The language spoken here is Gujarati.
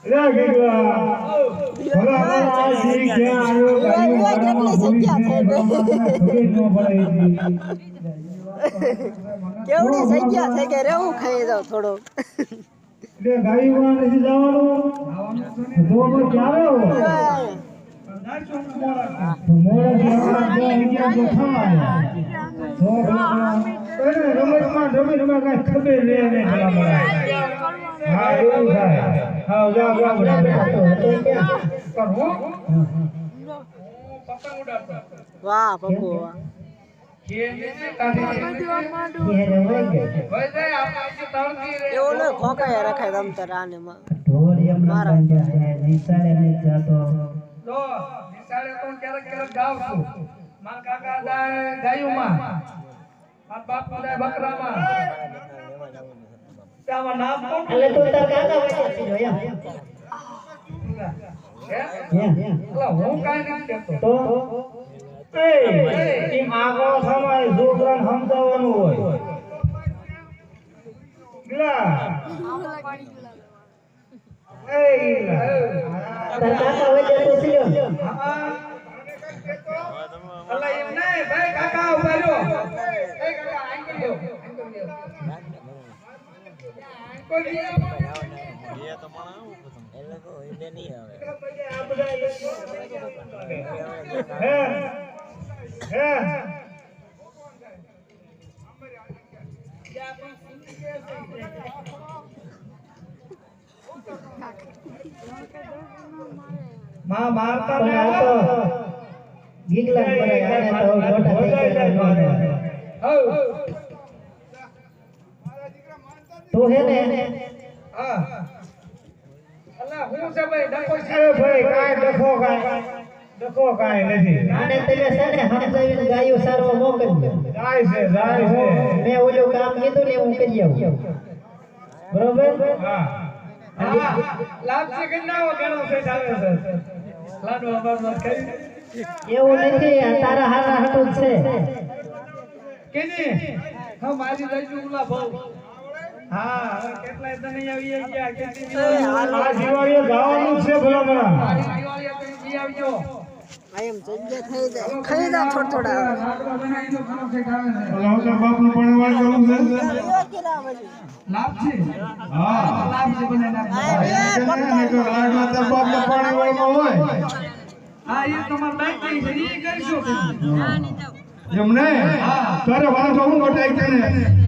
રે ગીગલા ભલા ભલા ઠીક છે આયો કેટલી જગ્યા થઈ કેવડી જગ્યા થઈ કે રેવું ખાઈ જાવ થોડો રે ગાડીમાં નથી જવાનું તો ક્યારે હો રમતમાં રમી રમા કઈ ખબર લે ને હા એવું થાય હા જા વાહ પપ્પુ વાહ એવો ને ખોકાયા રખાય તમતર આને માં મારા નિશાળે ને જાતો તો નિશાળે તો ક્યારેક ક્યારેક જાવ છું માર કાકા જાય ગાયુમાં માર બાપુ જાય બકરામાં ત્યાં નામ કોણ એટલે તું તાર કાકા વચ્ચે છો એમ હું કાઈ નથી કહેતો તો એ આગળ સમાય છોકરાને સમજાવવાનું હોય ગલા તાર કાકા વચ્ચે તો છો અલ્લા એમ નહીં ભાઈ કાકા ઉભા રહ્યો એ કાકા આંગળી લ્યો માં મારતા પણ આ તો ગીગલા પડે આને તો મોટા થઈ ગયા તો હે ને હા અલ્લા હું છે ભાઈ ડકો છે અરે ભાઈ કાઈ ડખો કાઈ નથી આને તમે છે ને સમજાવીને ગાયો સારવા મોકલજો જાય છે મેં ઓલું કામ કીધું ને હું કરી આવું બરોબર હા લાભ છે કે ના ગણો છે ચાલે છે લાડો અમર મત કરી એવું નથી આ તારા હારા હાટું છે કેની હા મારી દઈ ઉલા ભાવ હા હવે કેટલાય તને આવી ગયા કેટલી આ દિવાળીએ ગાવાનું છે ભલા ભલા મારી દિવાળી તમે જી આવજો એમ જગ્યા થઈ જાય ખાઈ જા થોડા લાડવા બનાવીને ઘણો છે ખાવે છે લાવતા બાપનું પડવા જવું છે લાભ છે હા લાભ છે બને લાભ લાડવા તો બાપના પાણી વાળમાં હોય હા એ તમાર બાઈક છે એ કરશો એમને તારે વાંધો હું બતાવી તને